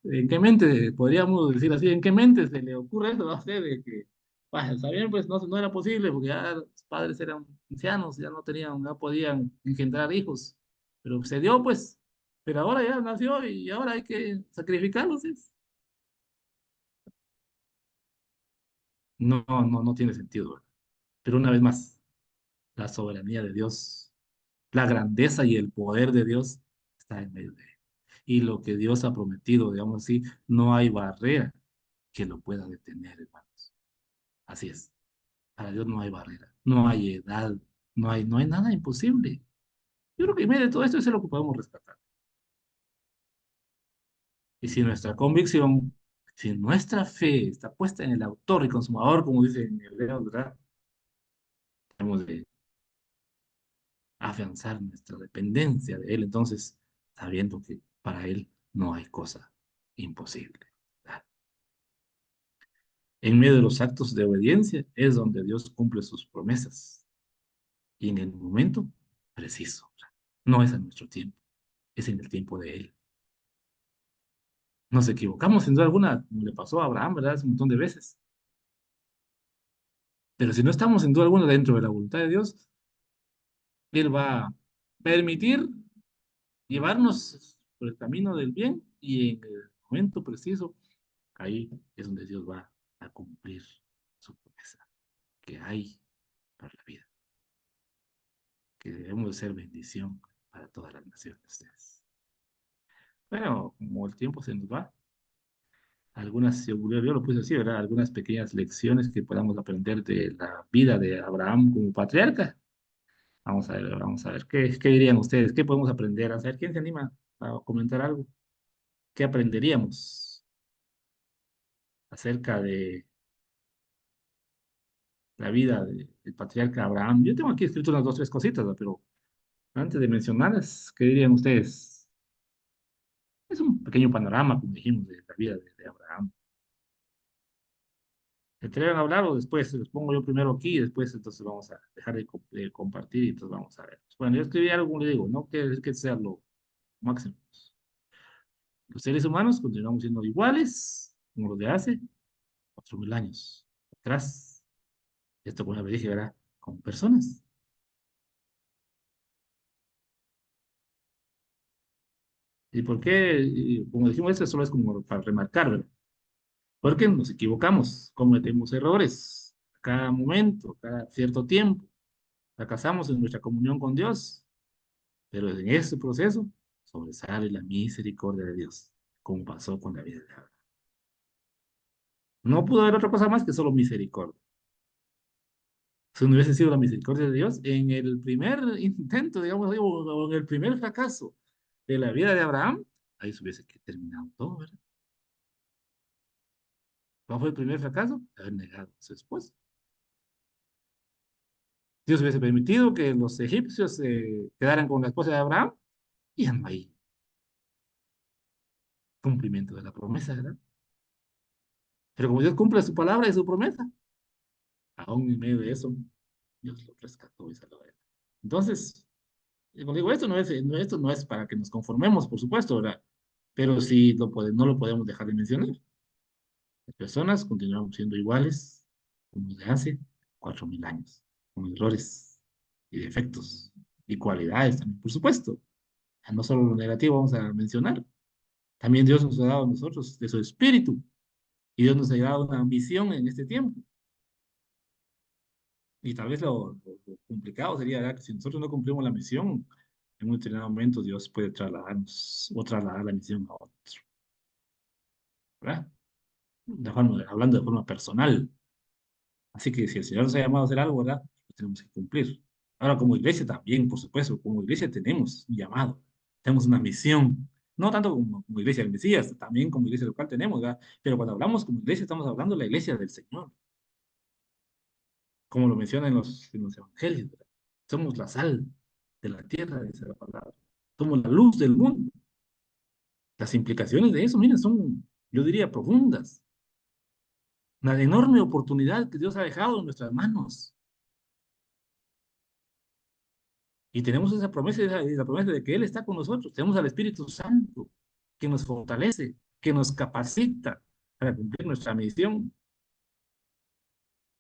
¿en qué mente, podríamos decir así, en qué mente se le ocurre eso, no sé, de que, bueno, está bien, pues no era posible, porque ya los padres eran ancianos, ya no tenían, no podían engendrar hijos, pero se dio, pues, pero ahora ya nació y ahora hay que sacrificarlos, ¿sí? No tiene sentido, ¿verdad? Pero una vez más, la soberanía de Dios, la grandeza y el poder de Dios está en medio de él. Y lo que Dios ha prometido, digamos así, no hay barrera que lo pueda detener, hermanos. Así es. Para Dios no hay barrera, no hay edad, no hay nada imposible. Yo creo que en medio de todo esto eso es lo que podemos rescatar. Y si nuestra convicción, si nuestra fe está puesta en el autor y consumador, como dice en Hebreos, ¿verdad? Hemos de afianzar nuestra dependencia de Él, entonces, sabiendo que para Él no hay cosa imposible. En medio de los actos de obediencia es donde Dios cumple sus promesas y en el momento preciso. No es a nuestro tiempo, es en el tiempo de Él. Nos equivocamos sin duda alguna, como le pasó a Abraham, ¿verdad? Hace un montón de veces. Pero si no estamos sin duda alguna dentro de la voluntad de Dios, Él va a permitir llevarnos por el camino del bien y en el momento preciso, ahí es donde Dios va a cumplir su promesa que hay para la vida, que debemos de ser bendición para todas las naciones. Bueno, como el tiempo se nos va, algunas, yo lo puse así, ¿verdad? Algunas pequeñas lecciones que podamos aprender de la vida de Abraham como patriarca. Vamos a ver, ¿qué dirían ustedes? ¿Qué podemos aprender? A ver, ¿quién se anima a comentar algo? ¿Qué aprenderíamos acerca de la vida del patriarca Abraham? Yo tengo aquí escrito unas dos, tres cositas, ¿no? Pero antes de mencionarlas, ¿qué dirían ustedes? Es un pequeño panorama, como dijimos, de la vida de Abraham. ¿Se atreven a hablar o después los pongo yo primero aquí y después entonces vamos a dejar de compartir y entonces vamos a ver? Bueno, yo escribí algo, como le digo, no quiere decir que sea lo máximo. Los seres humanos continuamos siendo iguales como los de hace 4.000 años atrás. Esto, como le dije, ¿verdad? Con personas. ¿Y por qué? Y como dijimos, esto solo es como para remarcar, ¿verdad? Porque nos equivocamos, cometemos errores a cada momento, cada cierto tiempo. Fracasamos en nuestra comunión con Dios, pero en ese proceso sobresale la misericordia de Dios, como pasó con la vida de Abraham. No pudo haber otra cosa más que solo misericordia. Si no hubiese sido la misericordia de Dios, en el primer intento, digamos, o en el primer fracaso de la vida de Abraham, ahí se hubiese terminado todo, ¿verdad? ¿Cuál fue el primer fracaso? Haber negado a su esposa. Dios hubiese permitido que los egipcios quedaran con la esposa de Abraham y ya no hay cumplimiento de la promesa, ¿verdad? Pero como Dios cumple su palabra y su promesa, aún en medio de eso, Dios lo rescató y salvó a él. Entonces, como digo, esto no es para que nos conformemos, por supuesto, ¿verdad? Pero sí no lo podemos dejar de mencionar. Las personas continuamos siendo iguales como de hace 4.000 años, con errores y defectos y cualidades también, por supuesto. No solo lo negativo vamos a mencionar. También Dios nos ha dado a nosotros de su espíritu y Dios nos ha dado una misión en este tiempo. Y tal vez lo complicado sería, ¿verdad? Que si nosotros no cumplimos la misión, en un determinado momento Dios puede trasladarnos o trasladar la misión a otro, ¿verdad? Hablando de forma personal. Así que si el Señor nos ha llamado a hacer algo, ¿verdad? Lo tenemos que cumplir. Ahora, como iglesia también, por supuesto, como iglesia tenemos un llamado, tenemos una misión. No tanto como iglesia del Mesías, también como iglesia local tenemos, ¿verdad? Pero cuando hablamos como iglesia, estamos hablando de la iglesia del Señor, como lo menciona en los evangelios, ¿verdad? Somos la sal de la tierra, dice la palabra. Somos la luz del mundo. Las implicaciones de eso, miren, son, yo diría, profundas. Una enorme oportunidad que Dios ha dejado en nuestras manos. Y tenemos esa promesa, la promesa de que Él está con nosotros. Tenemos al Espíritu Santo que nos fortalece, que nos capacita para cumplir nuestra misión.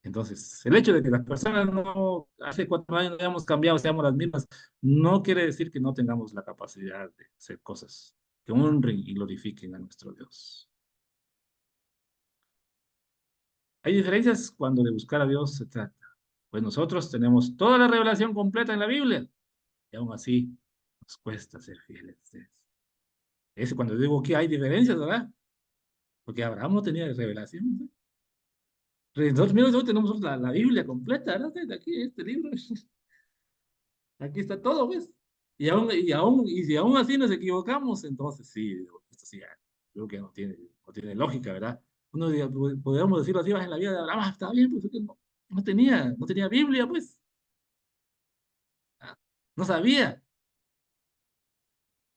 Entonces, el hecho de que las personas no, hace 4 años no hayamos cambiado, seamos las mismas, no quiere decir que no tengamos la capacidad de hacer cosas que honren y glorifiquen a nuestro Dios. Hay diferencias cuando de buscar a Dios se trata. Pues nosotros tenemos toda la revelación completa en la Biblia y aún así nos cuesta ser fieles. Es cuando digo que hay diferencias, ¿verdad? Porque Abraham no tenía revelación, ¿no? Nosotros hoy tenemos la Biblia completa, ¿verdad? Aquí, este libro, aquí está todo, ¿ves? Y si aún así nos equivocamos, entonces sí, esto sí, creo que no tiene lógica, ¿verdad? Podríamos decirlo así, en la vida de Abraham, está bien, pues es que no tenía Biblia, pues. no sabía.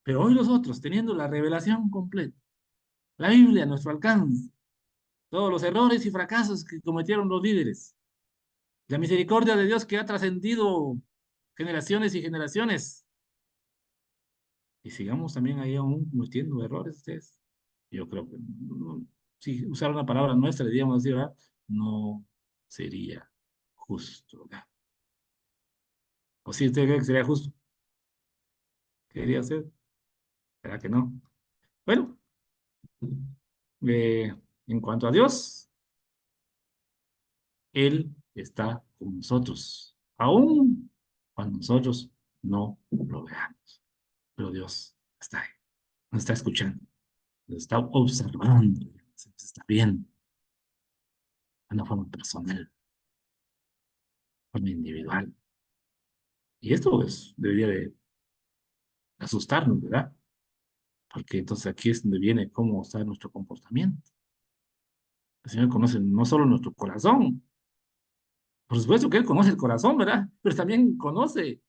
Pero hoy nosotros, teniendo la revelación completa, la Biblia a nuestro alcance, todos los errores y fracasos que cometieron los líderes, la misericordia de Dios que ha trascendido generaciones y generaciones, y sigamos también ahí aún cometiendo errores ustedes. Yo creo que si usar una palabra nuestra, diríamos así, ¿verdad? No sería justo, ¿verdad? ¿O si usted cree que sería justo? ¿Qué diría usted? ¿Verdad que no? Bueno, eh, en cuanto a Dios, Él está con nosotros, aún cuando nosotros no lo veamos. Pero Dios está ahí, nos está escuchando, nos está observando, nos está viendo de una forma personal, de forma individual. Y esto pues, debería de asustarnos, ¿verdad? Porque entonces aquí es donde viene cómo está nuestro comportamiento. El Señor conoce no solo nuestro corazón, por supuesto que Él conoce el corazón, ¿verdad? Pero también conoce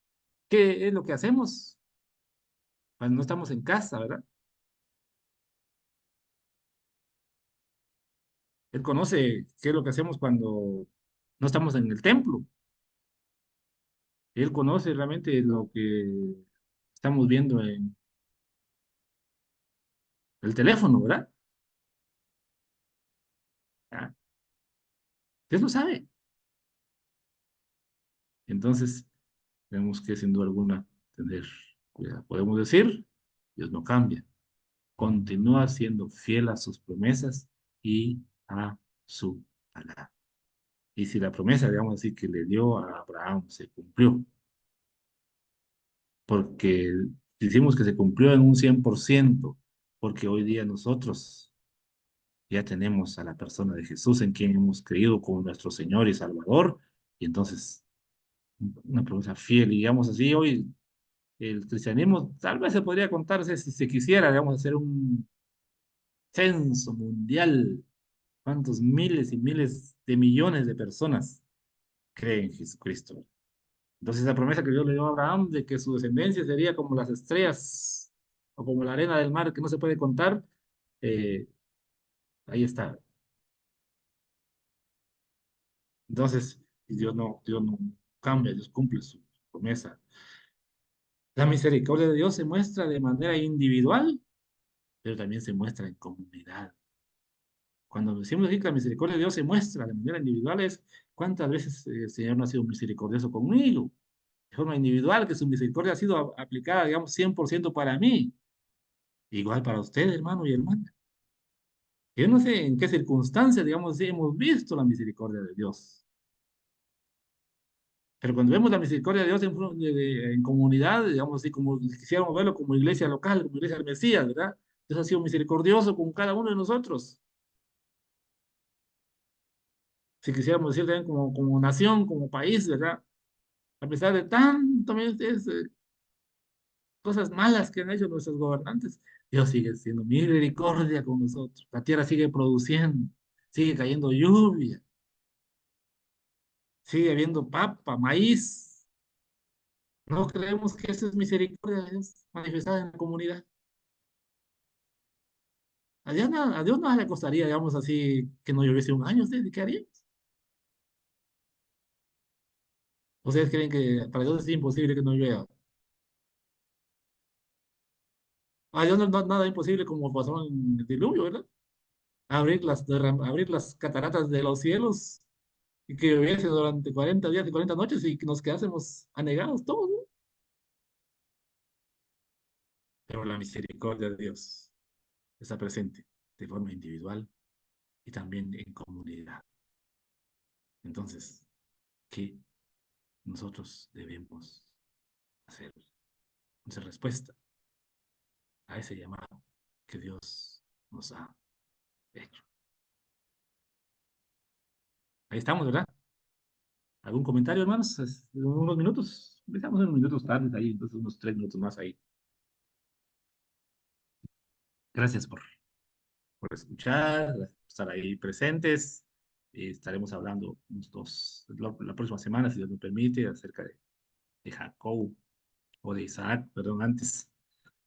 qué es lo que hacemos cuando no estamos en casa, ¿verdad? Él conoce qué es lo que hacemos cuando no estamos en el templo. Él conoce realmente lo que estamos viendo en el teléfono, ¿verdad? Ah, Dios lo sabe. Entonces, tenemos que, sin duda alguna, tener cuidado. Podemos decir, Dios no cambia. Continúa siendo fiel a sus promesas y a su palabra. Y si la promesa, digamos así, que le dio a Abraham se cumplió, porque decimos que se cumplió en un 100%, porque hoy día nosotros ya tenemos a la persona de Jesús en quien hemos creído como nuestro Señor y Salvador, y entonces una promesa fiel, y digamos así, hoy el cristianismo tal vez se podría contarse si se quisiera, digamos, hacer un censo mundial, cuántos miles y miles de millones de personas creen en Jesucristo. Entonces la promesa que Dios le dio a Abraham de que su descendencia sería como las estrellas o como la arena del mar que no se puede contar, eh, ahí está. Entonces, Dios no cambia, Dios cumple su promesa. La misericordia de Dios se muestra de manera individual, pero también se muestra en comunidad. Cuando decimos aquí que la misericordia de Dios se muestra de manera individual es cuántas veces el Señor no ha sido misericordioso conmigo, de forma individual, que su misericordia ha sido aplicada, digamos, 100% para mí, igual para usted, hermano y hermana. Yo no sé en qué circunstancias, digamos, sí hemos visto la misericordia de Dios, pero cuando vemos la misericordia de Dios en comunidad, digamos así, como quisiéramos verlo como iglesia local, como iglesia del Mesías, ¿verdad? Dios ha sido misericordioso con cada uno de nosotros. Si quisiéramos decir también como nación, como país, ¿verdad? A pesar de tanto cosas malas que han hecho nuestros gobernantes, Dios sigue siendo misericordia con nosotros. La tierra sigue produciendo, sigue cayendo lluvia, sigue habiendo papa, maíz. No creemos que esa es misericordia de Dios manifestada en la comunidad. A Dios no le costaría, digamos así, que no lloviese un año, ¿ustedes qué harían? ¿Ustedes creen que para Dios es imposible que no llueva? A Dios nada imposible como pasó en el diluvio, ¿verdad? Abrir las cataratas de los cielos y que lloviese durante 40 días y 40 noches y que nos quedásemos anegados todos, ¿no? Pero la misericordia de Dios está presente de forma individual y también en comunidad. Entonces, ¿qué nosotros debemos hacer? Nuestra respuesta a ese llamado que Dios nos ha hecho. Ahí estamos, ¿verdad? ¿Algún comentario, hermanos? Unos minutos. Empezamos en unos minutos tarde ahí, entonces unos 3 minutos más ahí. Gracias por escuchar, por estar ahí presentes. Estaremos hablando la próxima semana, si Dios nos permite, acerca de Jacob. o de Isaac, perdón, antes.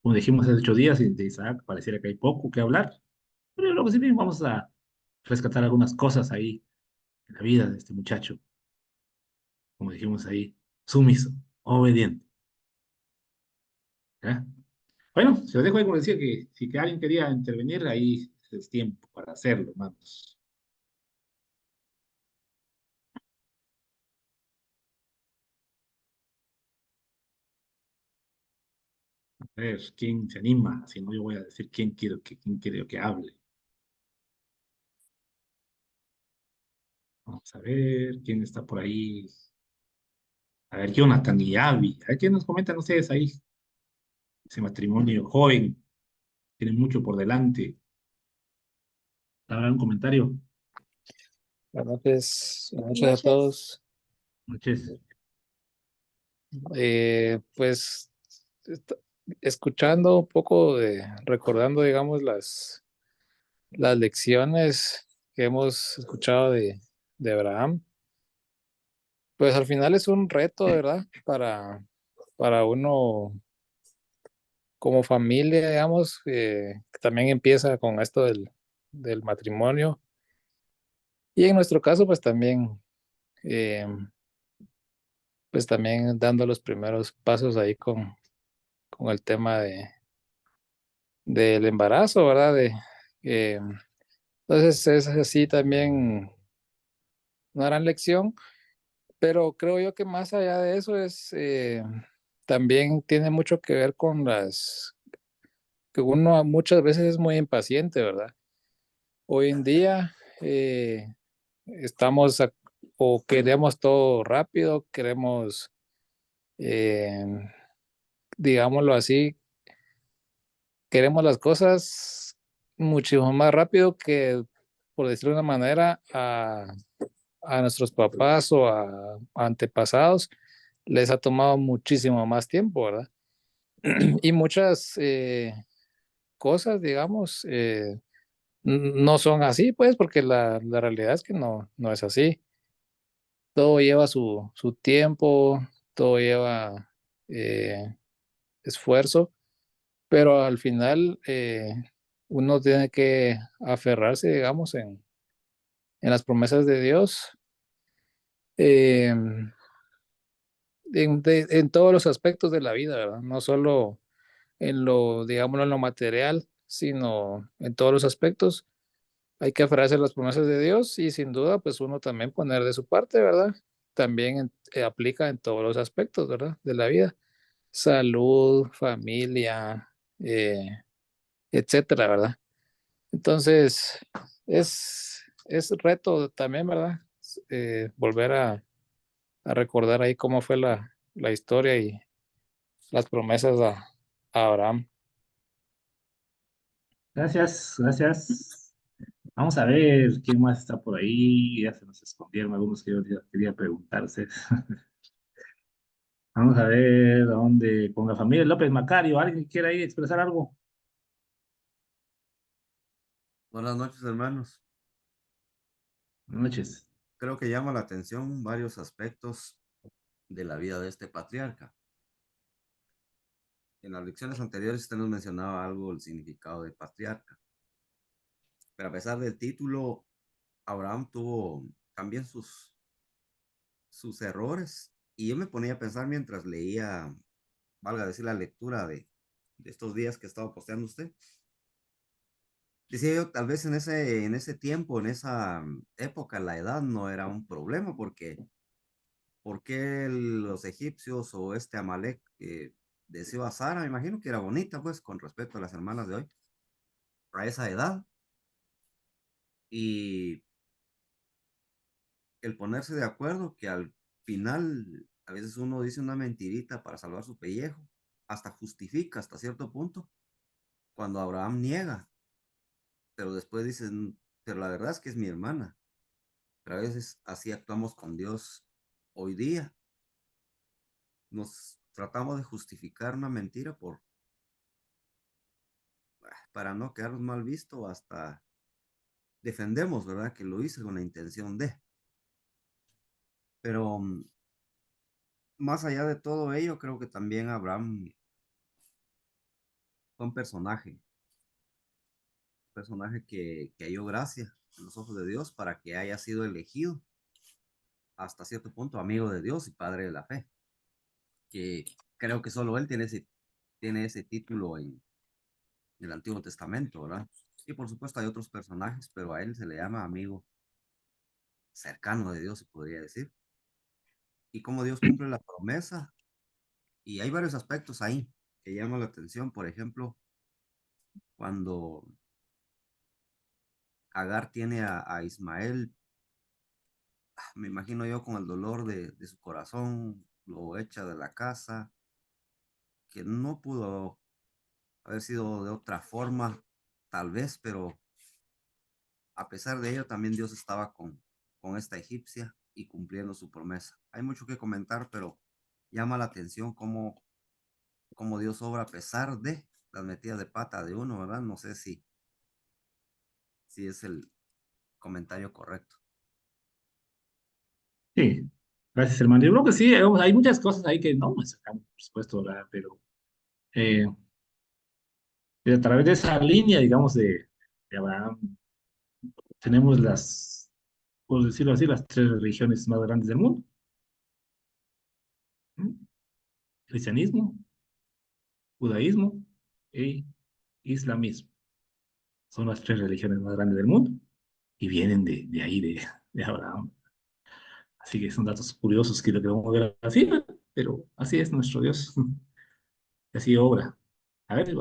Como dijimos hace 8 días, y de Isaac pareciera que hay poco que hablar, pero luego sí bien vamos a rescatar algunas cosas ahí en la vida de este muchacho, como dijimos ahí, sumiso, obediente. ¿Ya? Bueno, se lo dejo ahí como decía, que si que alguien quería intervenir, ahí es tiempo para hacerlo, hermanos. A ver, ¿quién se anima? Si no, yo voy a decir quién quiero que hable. Vamos a ver quién está por ahí. A ver, Jonathan y Abby. A ver, ¿quién nos comentan ustedes ahí? Ese matrimonio joven, tiene mucho por delante. ¿Habrá un comentario? Buenas noches a todos. Noches. Pues est- escuchando un poco recordando, digamos, las lecciones que hemos escuchado de Abraham, pues al final es un reto, ¿verdad? Para uno como familia, digamos, que también empieza con esto del matrimonio. Y en nuestro caso, eh, pues también dando los primeros pasos ahí con el tema del embarazo, ¿verdad? Eh, entonces es así también una gran lección, pero creo yo que más allá de eso también tiene mucho que ver con que uno muchas veces es muy impaciente, ¿verdad? Hoy en día estamos o queremos todo rápido, queremos, eh, digámoslo así, queremos las cosas muchísimo más rápido que, por decirlo de una manera, a nuestros papás o a antepasados les ha tomado muchísimo más tiempo, ¿verdad? Y muchas cosas, digamos, no son así, pues, porque la realidad es que no es así. Todo lleva su tiempo, todo lleva eh, esfuerzo, pero al final uno tiene que aferrarse, digamos, en las promesas de Dios, eh, en todos los aspectos de la vida, ¿verdad? No solo en lo, digámoslo, en lo material, sino en todos los aspectos. Hay que aferrarse a las promesas de Dios y sin duda, pues uno también poner de su parte, ¿verdad? También aplica en todos los aspectos, ¿verdad? De la vida. Salud, familia, etcétera, ¿verdad? Entonces, es reto también, ¿verdad? Volver a recordar ahí cómo fue la historia y las promesas a Abraham. Gracias, gracias. Vamos a ver quién más está por ahí. Ya se nos escondieron algunos que yo quería preguntarse. Vamos a ver dónde, con la familia López Macario, ¿alguien quiere ahí expresar algo? Buenas noches, hermanos. Buenas noches. Creo que llama la atención varios aspectos de la vida de este patriarca. En las lecciones anteriores usted nos mencionaba algo del significado de patriarca, pero a pesar del título, Abraham tuvo también sus errores. Y yo me ponía a pensar mientras leía, valga decir, la lectura de estos días que estaba posteando usted. Decía yo, tal vez en ese tiempo, en esa época, la edad no era un problema porque ¿por qué los egipcios o este Amalek deseó a Sara? Me imagino que era bonita, pues, con respecto a las hermanas de hoy, a esa edad. Y el ponerse de acuerdo que al final, a veces uno dice una mentirita para salvar su pellejo, hasta justifica hasta cierto punto, cuando Abraham niega, pero después dicen, pero la verdad es que es mi hermana. Pero a veces así actuamos con Dios hoy día. Nos tratamos de justificar una mentira para no quedarnos mal visto, hasta defendemos, ¿verdad? Que lo hice con la intención de. Pero más allá de todo ello, creo que también Abraham fue un personaje que halló gracia en los ojos de Dios para que haya sido elegido hasta cierto punto amigo de Dios y padre de la fe, que creo que solo él tiene ese título en el Antiguo Testamento, ¿verdad? Y por supuesto hay otros personajes, pero a él se le llama amigo cercano de Dios, se podría decir. Y cómo Dios cumple la promesa. Y hay varios aspectos ahí que llaman la atención. Por ejemplo, cuando Agar tiene a Ismael, me imagino yo con el dolor de su corazón, lo echa de la casa, que no pudo haber sido de otra forma, tal vez, pero a pesar de ello, también Dios estaba con esta egipcia y cumpliendo su promesa. Hay mucho que comentar, pero llama la atención cómo Dios obra a pesar de las metidas de pata de uno, ¿verdad? No sé si es el comentario correcto. Sí, gracias, hermano. Yo creo que sí, hay muchas cosas ahí que no me sacamos, por supuesto, ¿verdad? Pero eh, a través de esa línea, digamos, de Abraham, tenemos por decirlo así, las tres religiones más grandes del mundo. ¿Mm? Cristianismo, judaísmo e islamismo. Son las tres religiones más grandes del mundo y vienen de ahí, de Abraham. Así que son datos curiosos que lo que vamos a ver así, ¿no? Pero así es nuestro Dios. Así obra. A ver,